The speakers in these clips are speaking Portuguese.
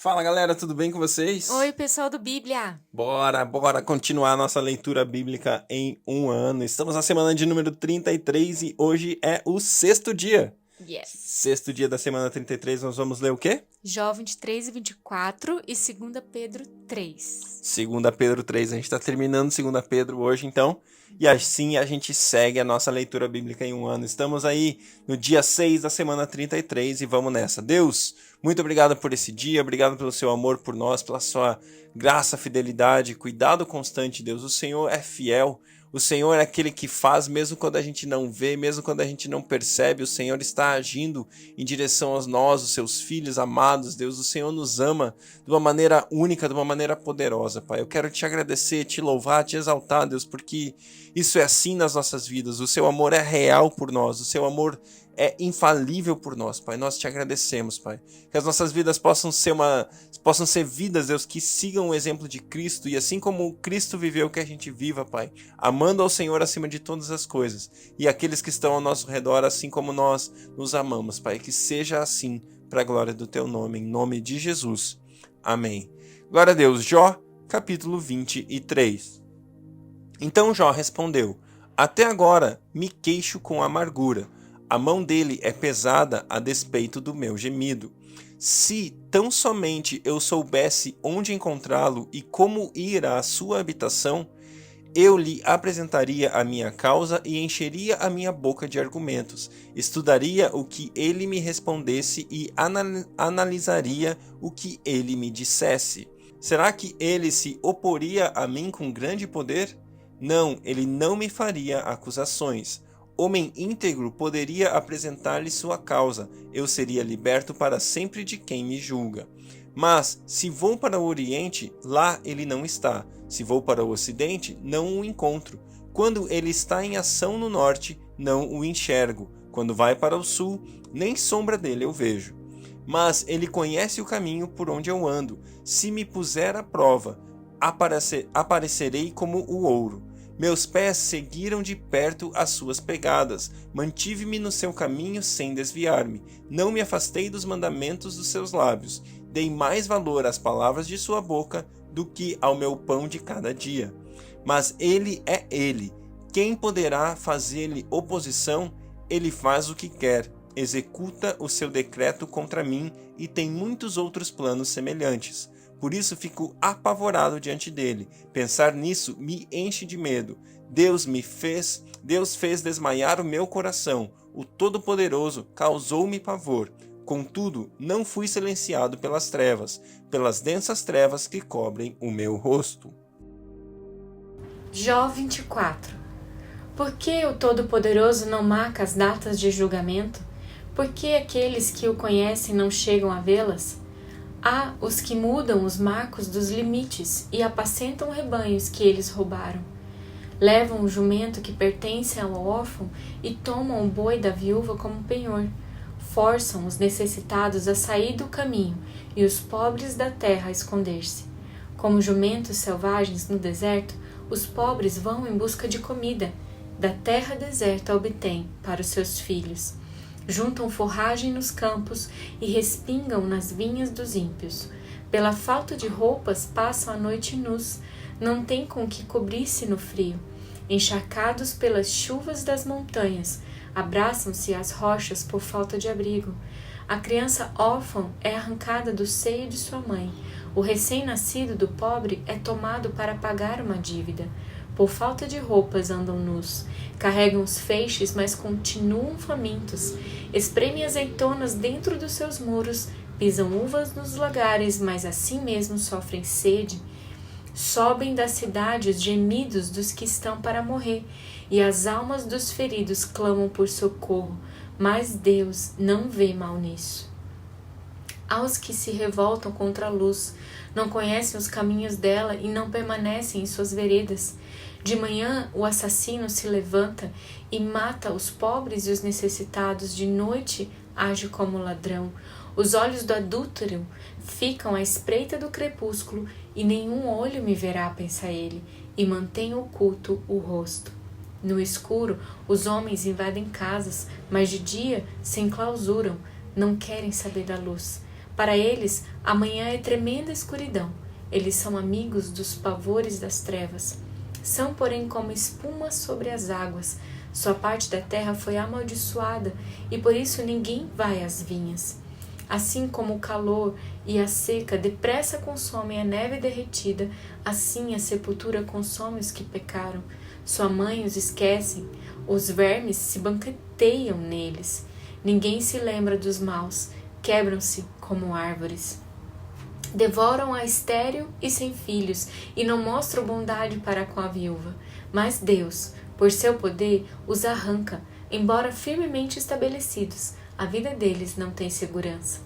Fala galera, tudo bem com vocês? Oi, pessoal do Bíblia! Bora continuar nossa leitura bíblica em um ano. Estamos na semana de número 33 e hoje é o sexto dia. Yes! Sexto dia da semana 33, nós vamos ler o quê? Jó 23 e 24 e 2 Pedro 3. 2 Pedro 3, a gente está terminando 2 Pedro hoje então. E assim a gente segue a nossa leitura bíblica em um ano. Estamos aí no dia 6 da semana 33 e vamos nessa. Deus, muito obrigado por esse dia, obrigado pelo seu amor por nós, pela sua graça, fidelidade, cuidado constante, Deus. O Senhor é fiel, o Senhor é aquele que faz mesmo quando a gente não vê, mesmo quando a gente não percebe. O Senhor está agindo em direção a nós, os seus filhos amados, Deus. O Senhor nos ama de uma maneira única, de uma maneira poderosa, Pai. Eu quero te agradecer, te louvar, te exaltar, Deus, porque isso é assim nas nossas vidas. O seu amor é real por nós, o seu amor é infalível por nós, Pai. Nós te agradecemos, Pai. Que as nossas vidas possam ser vidas, Deus, que sigam o exemplo de Cristo. E assim como Cristo viveu, que a gente viva, Pai. Amando ao Senhor acima de todas as coisas. E aqueles que estão ao nosso redor, assim como nós nos amamos, Pai. Que seja assim, para a glória do teu nome. Em nome de Jesus. Amém. Glória a Deus. Jó, capítulo 23. Então Jó respondeu: Até agora me queixo com amargura. A mão dele é pesada a despeito do meu gemido. Se tão somente eu soubesse onde encontrá-lo e como ir à sua habitação, eu lhe apresentaria a minha causa e encheria a minha boca de argumentos. Estudaria o que ele me respondesse e analisaria o que ele me dissesse. Será que ele se oporia a mim com grande poder? Não, ele não me faria acusações. Homem íntegro poderia apresentar-lhe sua causa. Eu seria liberto para sempre de quem me julga. Mas, se vou para o Oriente, lá ele não está. Se vou para o Ocidente, não o encontro. Quando ele está em ação no Norte, não o enxergo. Quando vai para o Sul, nem sombra dele eu vejo. Mas ele conhece o caminho por onde eu ando. Se me puser à prova, aparecerei como o ouro. Meus pés seguiram de perto as suas pegadas. Mantive-me no seu caminho sem desviar-me. Não me afastei dos mandamentos dos seus lábios. Dei mais valor às palavras de sua boca do que ao meu pão de cada dia. Mas ele é ele. Quem poderá fazer-lhe oposição? Ele faz o que quer. Executa o seu decreto contra mim e tem muitos outros planos semelhantes. Por isso fico apavorado diante dele. Pensar nisso me enche de medo. Deus fez desmaiar o meu coração. O Todo-Poderoso causou-me pavor. Contudo, não fui silenciado pelas trevas, pelas densas trevas que cobrem o meu rosto. Jó 24. Por que o Todo-Poderoso não marca as datas de julgamento? Por que aqueles que o conhecem não chegam a vê-las? Há os que mudam os marcos dos limites e apacentam rebanhos que eles roubaram. Levam o jumento que pertence ao órfão e tomam o boi da viúva como penhor. Forçam os necessitados a sair do caminho e os pobres da terra a esconder-se. Como jumentos selvagens no deserto, os pobres vão em busca de comida. Da terra deserta obtêm para os seus filhos. Juntam forragem nos campos e respingam nas vinhas dos ímpios. Pela falta de roupas passam a noite nus, não têm com que cobrir-se no frio. Encharcados pelas chuvas das montanhas, abraçam-se às rochas por falta de abrigo. A criança órfã é arrancada do seio de sua mãe. O recém-nascido do pobre é tomado para pagar uma dívida. Por falta de roupas andam nus, carregam os feixes, mas continuam famintos, espremem azeitonas dentro dos seus muros, pisam uvas nos lagares, mas assim mesmo sofrem sede. Sobem das cidades gemidos dos que estão para morrer, e as almas dos feridos clamam por socorro, mas Deus não vê mal nisso. Aos que se revoltam contra a luz, não conhecem os caminhos dela e não permanecem em suas veredas. De manhã o assassino se levanta e mata os pobres e os necessitados, de noite age como ladrão. Os olhos do adúltero ficam à espreita do crepúsculo, e nenhum olho me verá, pensa ele, e mantém oculto o rosto. No escuro, os homens invadem casas, mas de dia se enclausuram, não querem saber da luz. Para eles, a manhã é tremenda escuridão. Eles são amigos dos pavores das trevas. São, porém, como espuma sobre as águas. Sua parte da terra foi amaldiçoada, e por isso ninguém vai às vinhas. Assim como o calor e a seca depressa consomem a neve derretida, assim a sepultura consome os que pecaram. Sua mãe os esquecem, os vermes se banqueteiam neles. Ninguém se lembra dos maus, quebram-se como árvores. Devoram a estéril e sem filhos, e não mostram bondade para com a viúva. Mas Deus, por seu poder, os arranca, embora firmemente estabelecidos. A vida deles não tem segurança.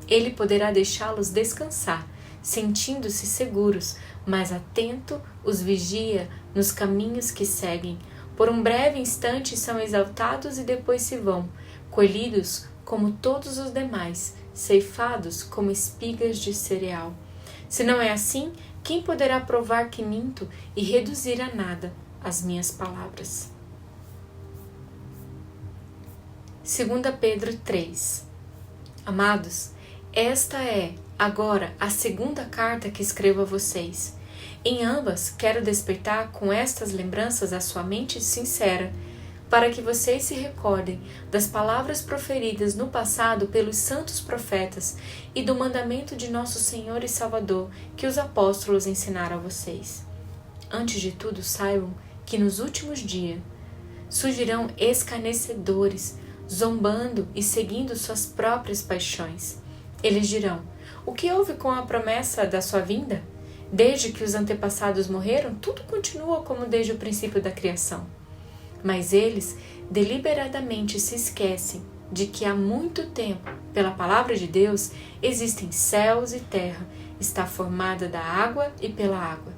Ele poderá deixá-los descansar, sentindo-se seguros, mas atento os vigia nos caminhos que seguem. Por um breve instante são exaltados e depois se vão, colhidos como todos os demais, ceifados como espigas de cereal. Se não é assim, quem poderá provar que minto e reduzir a nada as minhas palavras? 2 Pedro 3. Amados, esta é, agora, a segunda carta que escrevo a vocês. Em ambas, quero despertar com estas lembranças a sua mente sincera, para que vocês se recordem das palavras proferidas no passado pelos santos profetas e do mandamento de nosso Senhor e Salvador que os apóstolos ensinaram a vocês. Antes de tudo, saibam que nos últimos dias surgirão escarnecedores, zombando e seguindo suas próprias paixões. Eles dirão: o que houve com a promessa da sua vinda? Desde que os antepassados morreram, tudo continua como desde o princípio da criação. Mas eles deliberadamente se esquecem de que há muito tempo, pela palavra de Deus, existem céus e terra, está formada da água e pela água.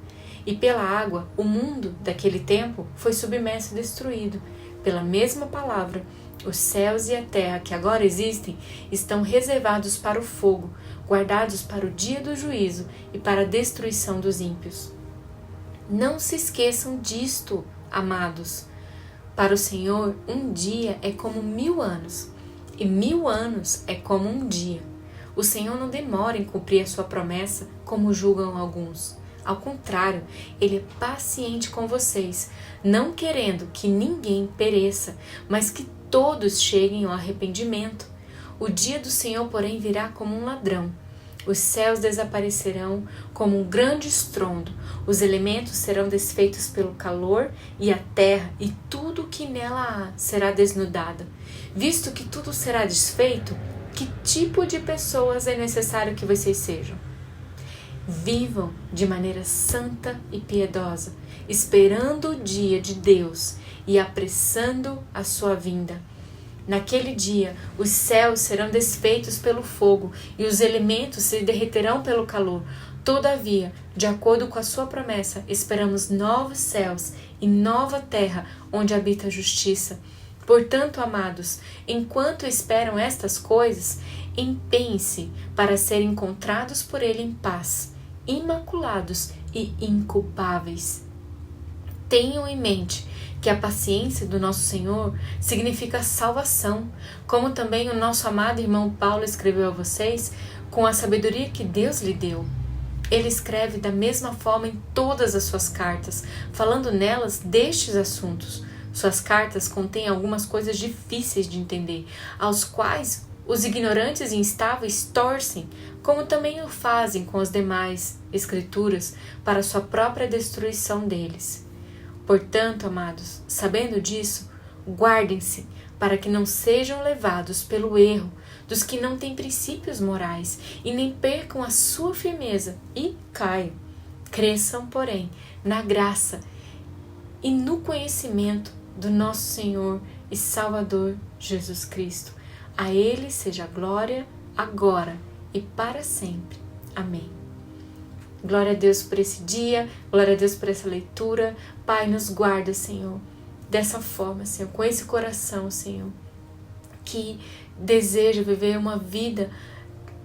E pela água, o mundo daquele tempo foi submerso e destruído. Pela mesma palavra, os céus e a terra que agora existem estão reservados para o fogo, guardados para o dia do juízo e para a destruição dos ímpios. Não se esqueçam disto, amados. Para o Senhor, um dia é como 1000 anos, e 1000 anos é como um dia. O Senhor não demora em cumprir a sua promessa, como julgam alguns. Ao contrário, Ele é paciente com vocês, não querendo que ninguém pereça, mas que todos cheguem ao arrependimento. O dia do Senhor, porém, virá como um ladrão. Os céus desaparecerão como um grande estrondo, os elementos serão desfeitos pelo calor, e a terra e tudo o que nela há será desnudado. Visto que tudo será desfeito, que tipo de pessoas é necessário que vocês sejam? Vivam de maneira santa e piedosa, esperando o dia de Deus e apressando a sua vinda. Naquele dia, os céus serão desfeitos pelo fogo e os elementos se derreterão pelo calor. Todavia, de acordo com a sua promessa, esperamos novos céus e nova terra onde habita a justiça. Portanto, amados, enquanto esperam estas coisas, empenhem-se para serem encontrados por Ele em paz, imaculados e inculpáveis. Tenham em mente que a paciência do nosso Senhor significa salvação, como também o nosso amado irmão Paulo escreveu a vocês com a sabedoria que Deus lhe deu. Ele escreve da mesma forma em todas as suas cartas, falando nelas destes assuntos. Suas cartas contêm algumas coisas difíceis de entender, aos quais os ignorantes e instáveis torcem, como também o fazem com as demais escrituras, para sua própria destruição deles. Portanto, amados, sabendo disso, guardem-se para que não sejam levados pelo erro dos que não têm princípios morais e nem percam a sua firmeza e caiam. Cresçam, porém, na graça e no conhecimento do nosso Senhor e Salvador Jesus Cristo. A Ele seja a glória agora e para sempre. Amém. Glória a Deus por esse dia, glória a Deus por essa leitura. Pai, nos guarda, Senhor, dessa forma, Senhor, com esse coração, Senhor, que deseja viver uma vida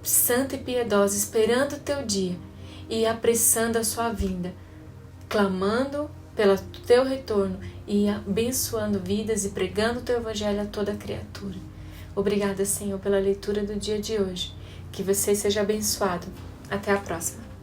santa e piedosa, esperando o Teu dia e apressando a Sua vinda, clamando pelo Teu retorno e abençoando vidas e pregando o Teu Evangelho a toda criatura. Obrigada, Senhor, pela leitura do dia de hoje. Que você seja abençoado. Até a próxima.